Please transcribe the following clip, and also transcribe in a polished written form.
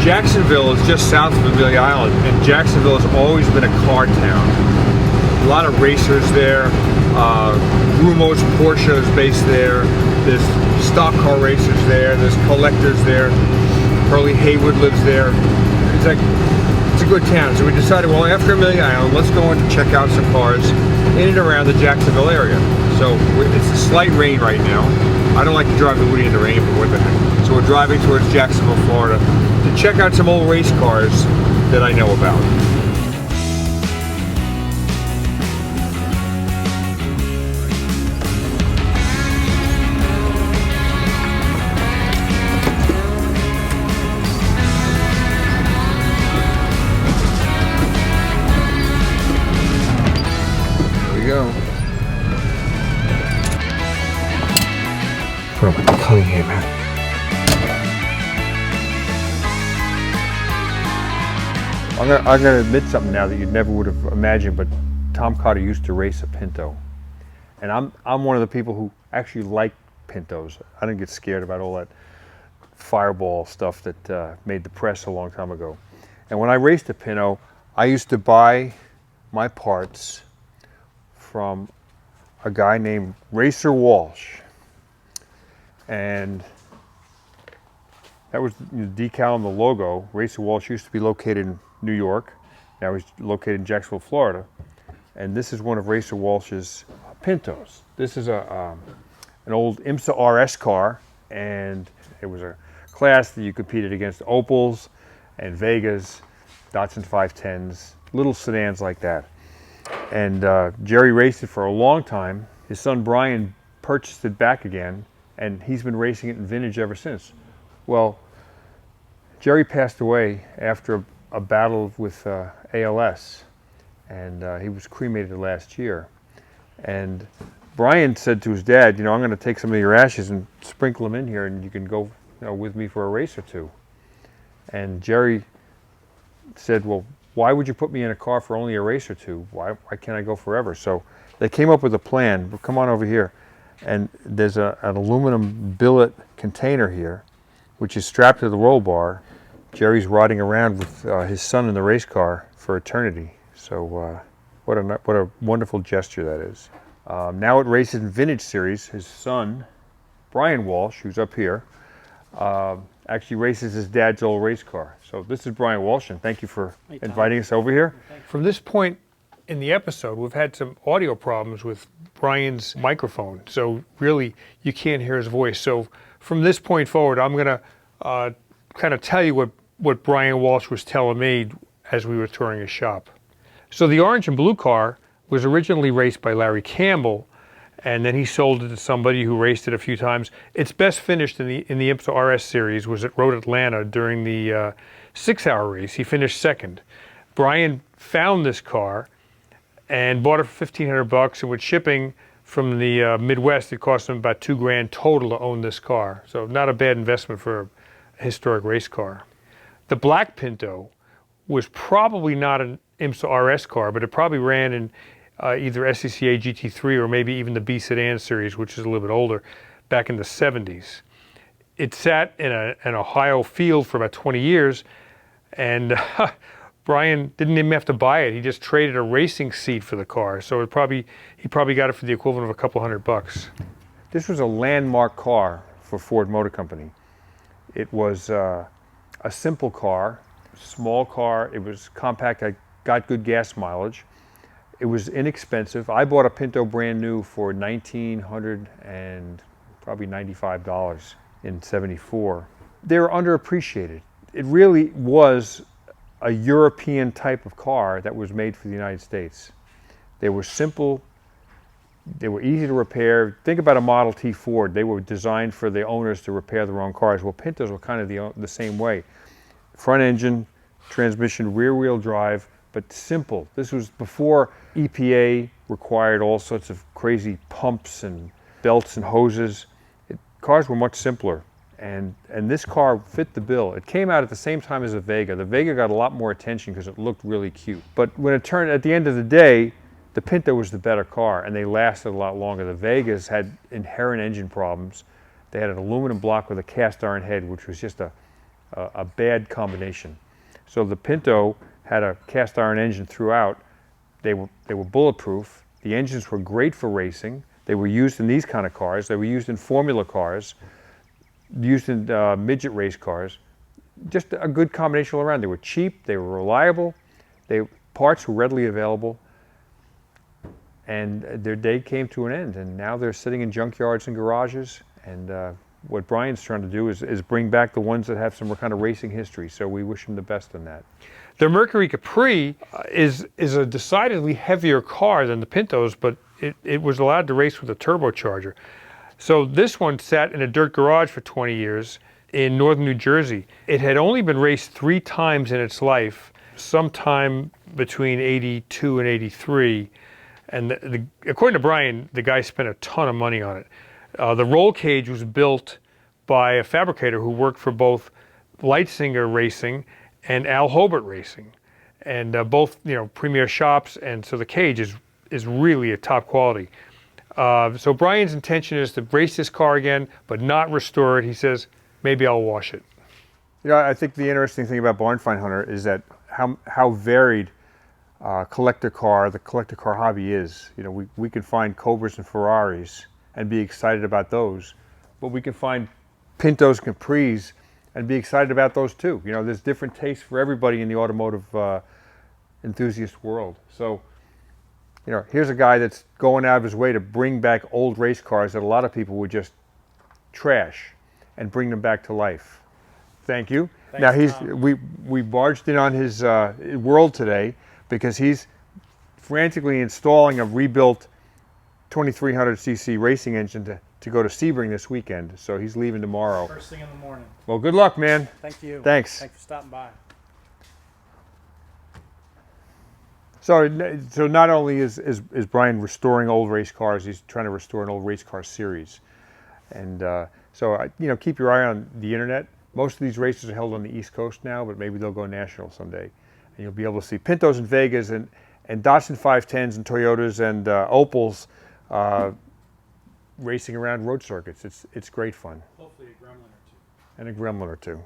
Jacksonville is just south of Amelia Island, and Jacksonville has always been a car town. A lot of racers there. Rumo's Porsche is based there. There's stock car racers there. There's collectors there. Hurley Haywood lives there. It's a good town. So we decided, well, after Amelia Island, let's go in to check out some cars in and around the Jacksonville area. So it's a slight rain right now. I don't like to drive the Woody in the rain, but what the heck. So we're driving towards Jacksonville, Florida to check out some old race cars that I know about. Put up with the cutting here, man. I'm gonna admit something now that you never would have imagined, but Tom Carter used to race a Pinto, and I'm one of the people who actually like Pintos. I didn't get scared about all that fireball stuff that made the press a long time ago. And when I raced a Pinto, I used to buy my parts from a guy named Racer Walsh. And that was the decal and the logo. Racer Walsh used to be located in New York. Now he's located in Jacksonville, Florida. And this is one of Racer Walsh's Pintos. This is an old IMSA RS car, and it was a class that you competed against Opals and Vegas, Datsun 510s, little sedans like that. And Jerry raced it for a long time. His son Brian purchased it back again, and he's been racing it in vintage ever since. Well, Jerry passed away after a battle with ALS, and he was cremated last year. And Brian said to his dad, you know, I'm going to take some of your ashes and sprinkle them in here, and you can go, you know, with me for a race or two. And Jerry said, well, why would you put me in a car for only a race or two? Why can't I go forever? So they came up with a plan. Well, come on over here. And there's an aluminum billet container here, which is strapped to the roll bar. Jerry's riding around with his son in the race car for eternity. So what a wonderful gesture that is. Now it races in vintage series. His son, Brian Walsh, who's up here, actually races his dad's old race car. So this is Brian Walsh, and thank you for inviting us over here. From this point in the episode, we've had some audio problems with Brian's microphone, so really you can't hear his voice. So from this point forward, I'm going to kind of tell you what Brian Walsh was telling me as we were touring his shop. So the orange and blue car was originally raced by Larry Campbell, and then he sold it to somebody who raced it a few times. It's best finished in the IMSA RS series, was at Road Atlanta during the 6-hour race. He finished second. Brian found this car and bought it for $1,500, and with shipping from the Midwest, it cost him about $2 grand total to own this car. So not a bad investment for a historic race car. The black Pinto was probably not an IMSA RS car, but it probably ran in either SCCA GT3 or maybe even the B Sedan series, which is a little bit older, back in the 70s. It sat in an Ohio field for about 20 years, and Brian didn't even have to buy it. He just traded a racing seat for the car. So he probably got it for the equivalent of a couple $100. This was a landmark car for Ford Motor Company. It was a simple car, small car. It was compact. I got good gas mileage. It was inexpensive. I bought a Pinto brand new for $1,900 and probably $95 in '74. They were underappreciated. It really was a European type of car that was made for the United States. They were simple, they were easy to repair. Think about a Model T Ford. They were designed for the owners to repair their own cars. Well, Pintos were kind of the same way. Front engine, transmission, rear wheel drive, but simple. This was before EPA required all sorts of crazy pumps and belts and hoses. Cars were much simpler. And this car fit the bill. It came out at the same time as the Vega. The Vega got a lot more attention because it looked really cute. But when it turned, at the end of the day, the Pinto was the better car, and they lasted a lot longer. The Vegas had inherent engine problems. They had an aluminum block with a cast iron head, which was just a a bad combination. So the Pinto had a cast iron engine throughout. They were bulletproof. The engines were great for racing. They were used in these kind of cars. They were used in formula cars, used in midget race cars. Just a good combination all around. They were cheap. They were reliable. Parts were readily available. And their day came to an end. And now they're sitting in junkyards and garages. And what Brian's trying to do is bring back the ones that have some kind of racing history. So we wish him the best in that. The Mercury Capri is a decidedly heavier car than the Pintos, but it was allowed to race with a turbocharger. So this one sat in a dirt garage for 20 years in northern New Jersey. It had only been raced 3 times in its life, sometime between 82 and 83. And according to Brian, the guy spent a ton of money on it. The roll cage was built by a fabricator who worked for both Lightsinger Racing and Al Hobart Racing, and both premier shops. And so the cage is really a top quality. So Brian's intention is to race this car again, but not restore it. He says maybe I'll wash it. I think the interesting thing about Barn Find Hunter is that how varied the collector car hobby is. We can find Cobras and Ferraris and be excited about those, but we can find Pintos, Capris, and be excited about those too. There's different tastes for everybody in the automotive enthusiast world. So, here's a guy that's going out of his way to bring back old race cars that a lot of people would just trash and bring them back to life. Thank you. Thanks, now we barged in on his world today because he's frantically installing a rebuilt 2300cc racing engine to go to Sebring this weekend. So he's leaving tomorrow. First thing in the morning. Well, good luck, man. Thank you. Thanks. Thanks for stopping by. So not only is Brian restoring old race cars, he's trying to restore an old race car series. And so keep your eye on the internet. Most of these races are held on the East Coast now, but maybe they'll go national someday. And you'll be able to see Pintos and Vegas and Datsun 510s and Toyotas and Opels racing around road circuits. It's great fun. Hopefully a gremlin or two. And a gremlin or two.